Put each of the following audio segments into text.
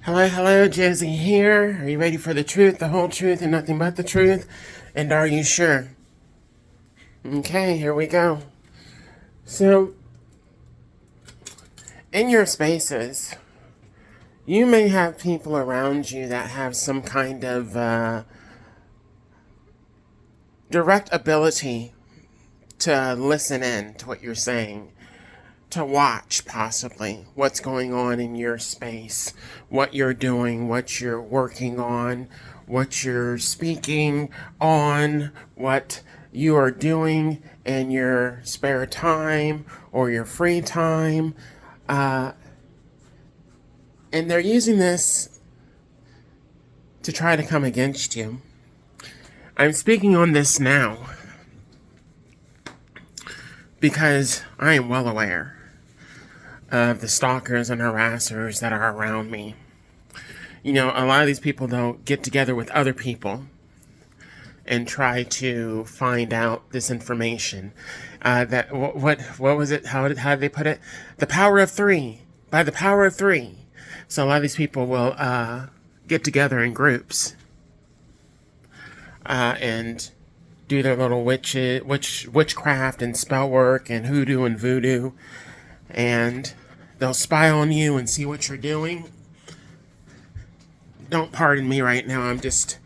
Hello, hello, Josie here. Are you ready for the truth, the whole truth, and nothing but the truth? And are you sure? Okay, here we go. So, in your spaces, you may have people around you that have some kind of direct ability to listen in to what you're saying, to watch possibly what's going on in your space, what you're doing, what you're working on, what you're speaking on, what you are doing in your spare time or your free time. And they're using this to try to come against you. I'm speaking on this now because I am well aware of the stalkers and harassers that are around me. You know, a lot of these people don't get together with other people and try to find out this information. What was it? How did they put it? The power of three. By the power of three. So a lot of these people will get together in groups and do their little witchcraft and spell work and hoodoo and voodoo, and they'll spy on you and see what you're doing. Don't pardon me right now. I just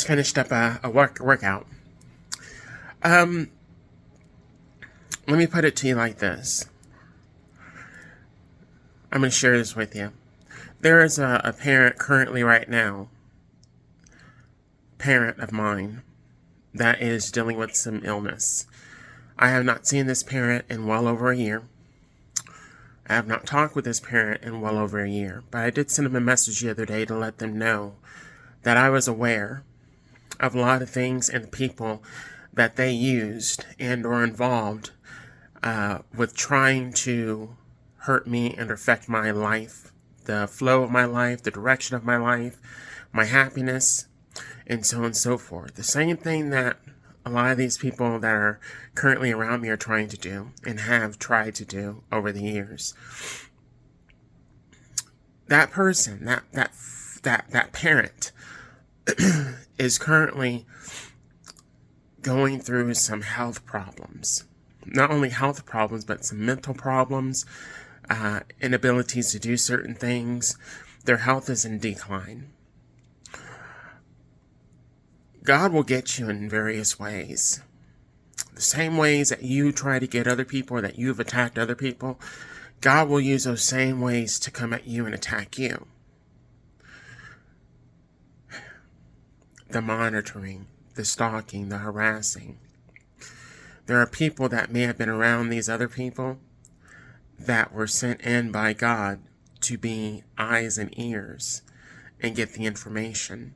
finished up a workout. Let me put it to you like this. I'm going to share this with you. There is a parent currently right now, parent of mine, that is dealing with some illness. I have not seen this parent in well over a year. I have not talked with this parent in well over a year, but I did send them a message the other day to let them know that I was aware of a lot of things and people that they used and or involved with trying to hurt me and affect my life, the flow of my life, the direction of my life, my happiness, and so on and so forth. The same thing that a lot of these people that are currently around me are trying to do and have tried to do over the years. That person, that parent is currently going through some health problems. Not only health problems, but some mental problems, inabilities to do certain things. Their health is in decline. God will get you in various ways. The same ways that you try to get other people, or that you've attacked other people, God will use those same ways to come at you and attack you. The monitoring, the stalking, the harassing. There are people that may have been around these other people that were sent in by God to be eyes and ears and get the information.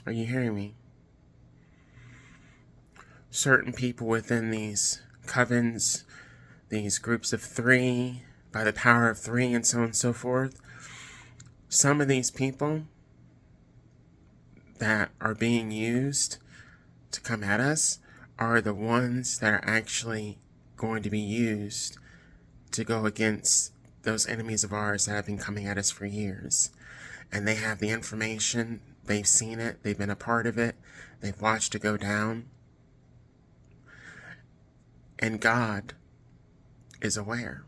Are you hearing me? Certain people within these covens, these groups of three, by the power of three, and so on and so forth, some of these people that are being used to come at us are the ones that are actually going to be used to go against those enemies of ours that have been coming at us for years. And they have the information, they've seen it, they've been a part of it, they've watched it go down. And God is aware.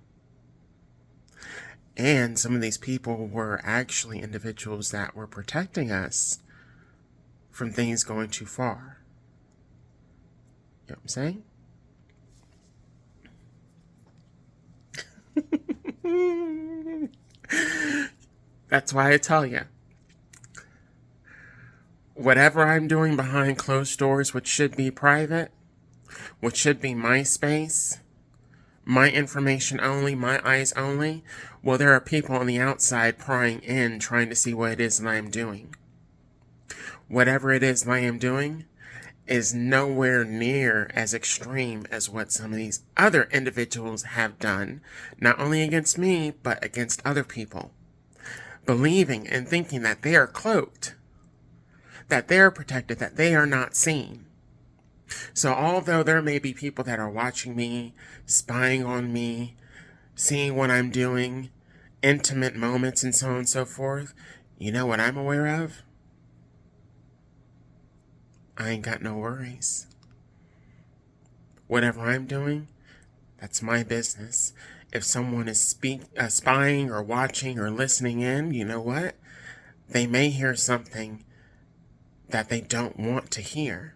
And some of these people were actually individuals that were protecting us from things going too far. You know what I'm saying? That's why I tell you, whatever I'm doing behind closed doors, which should be private, which should be my space, my information only, my eyes only, well, there are people on the outside prying in, trying to see what it is that I am doing. Whatever it is that I am doing is nowhere near as extreme as what some of these other individuals have done, not only against me, but against other people, believing and thinking that they are cloaked, that they are protected, that they are not seen. So although there may be people that are watching me, spying on me, seeing what I'm doing, intimate moments and so on and so forth, you know what I'm aware of? I ain't got no worries. Whatever I'm doing, that's my business. If someone is spying or watching or listening in, you know what? They may hear something that they don't want to hear,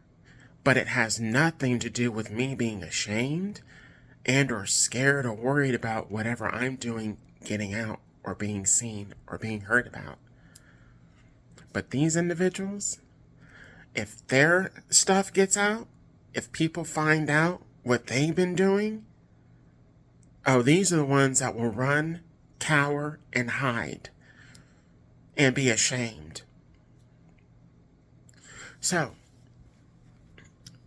but it has nothing to do with me being ashamed and or scared or worried about whatever I'm doing getting out or being seen or being heard about. But these individuals, if their stuff gets out, if people find out what they've been doing, oh, these are the ones that will run, cower, and hide and be ashamed. So,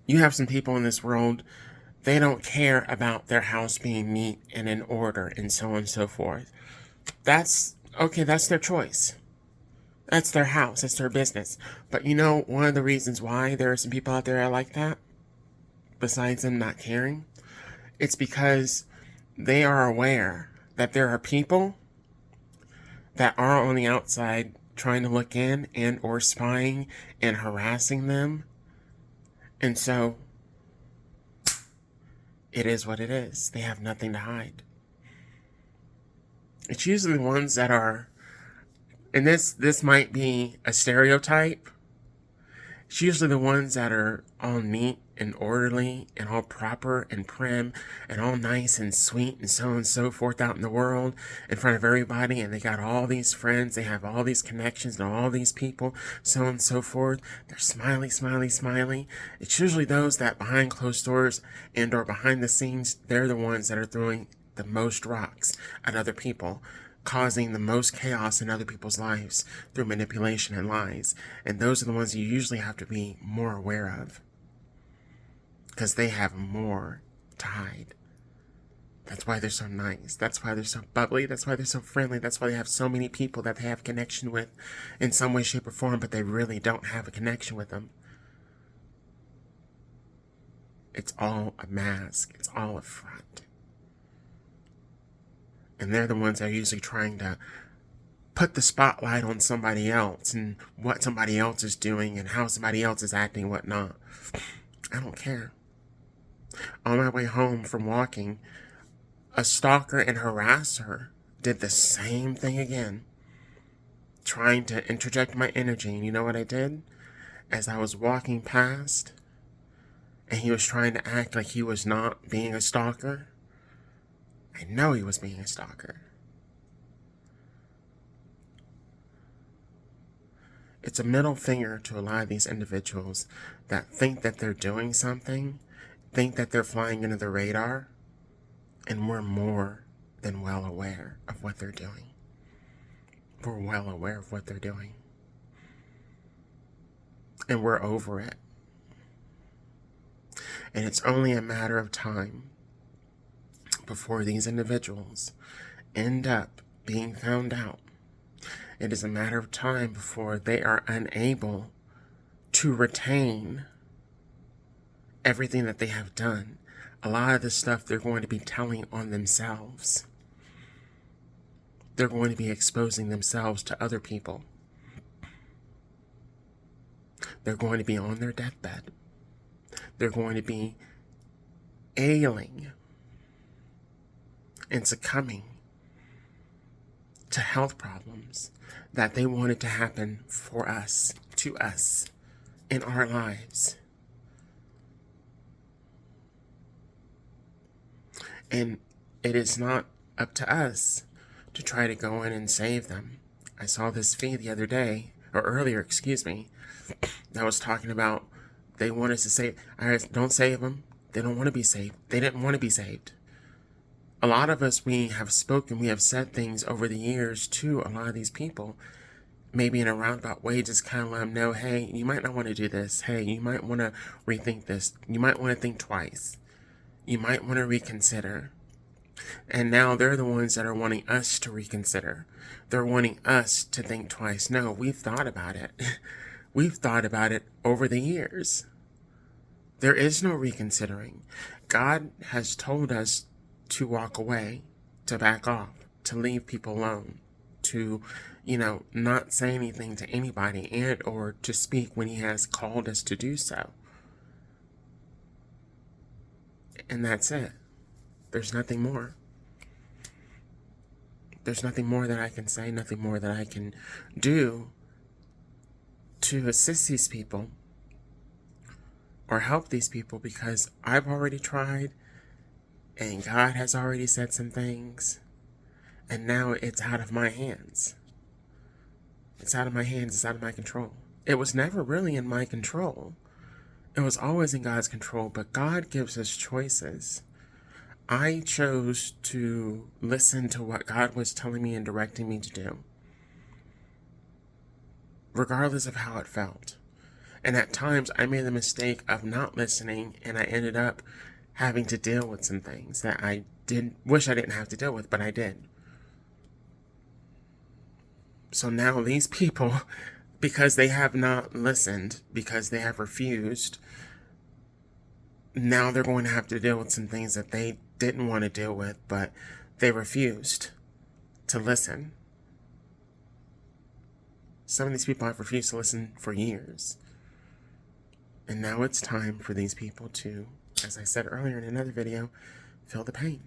you have some people in this world, they don't care about their house being neat and in order and so on and so forth. That's okay, that's their choice. That's their house, that's their business. But you know, one of the reasons why there are some people out there like that, besides them not caring, it's because they are aware that there are people that are on the outside trying to look in and or spying and harassing them. And so it is what it is. They have nothing to hide. It's usually the ones that are, and this might be a stereotype, it's usually the ones that are all neat and orderly and all proper and prim and all nice and sweet and so on and so forth out in the world in front of everybody, and they got all these friends, they have all these connections and all these people, so on and so forth. They're smiley, smiley, smiley. It's usually those that behind closed doors and or behind the scenes, they're the ones that are throwing the most rocks at other people, causing the most chaos in other people's lives through manipulation and lies. And those are the ones you usually have to be more aware of, because they have more to hide. That's why they're so nice. That's why they're so bubbly. That's why they're so friendly. That's why they have so many people that they have connection with in some way, shape, or form, but they really don't have a connection with them. It's all a mask. It's all a front. And they're the ones that are usually trying to put the spotlight on somebody else and what somebody else is doing and how somebody else is acting, whatnot. I don't care. On my way home from walking, a stalker and harasser did the same thing again, trying to interject my energy. And you know what I did? As I was walking past, and he was trying to act like he was not being a stalker, I know he was being a stalker. It's a middle finger to a lot of these individuals that think that they're doing something, think that they're flying under the radar, and we're more than well aware of what they're doing. We're well aware of what they're doing. And we're over it. And it's only a matter of time before these individuals end up being found out. It is a matter of time before they are unable to retain everything that they have done. A lot of the stuff they're going to be telling on themselves. They're going to be exposing themselves to other people. They're going to be on their deathbed. They're going to be ailing and succumbing to health problems that they wanted to happen for us, to us, in our lives. And it is not up to us to try to go in and save them. I saw this feed the other day, or earlier, excuse me, that was talking about they want us to save. Don't save them. They don't want to be saved. They didn't want to be saved. A lot of us, we have spoken, we have said things over the years to a lot of these people, maybe in a roundabout way, just kind of let them know, hey, you might not want to do this. Hey, you might want to rethink this. You might want to think twice. You might want to reconsider. And now they're the ones that are wanting us to reconsider. They're wanting us to think twice. No, we've thought about it. We've thought about it over the years. There is no reconsidering. God has told us to walk away, to back off, to leave people alone, to, not say anything to anybody, and or to speak when he has called us to do so. And that's it. There's nothing more. There's nothing more that I can say, nothing more that I can do to assist these people or help these people, because I've already tried and God has already said some things, and now it's out of my hands. It's out of my hands, it's out of my control. It was never really in my control. It was always in God's control, but God gives us choices. I chose to listen to what God was telling me and directing me to do, regardless of how it felt. And at times, I made the mistake of not listening, and I ended up having to deal with some things that I wish I didn't have to deal with, but I did. So now these people, because they have not listened, because they have refused, now they're going to have to deal with some things that they didn't want to deal with, but they refused to listen. Some of these people have refused to listen for years. And now it's time for these people to, as I said earlier in another video, feel the pain.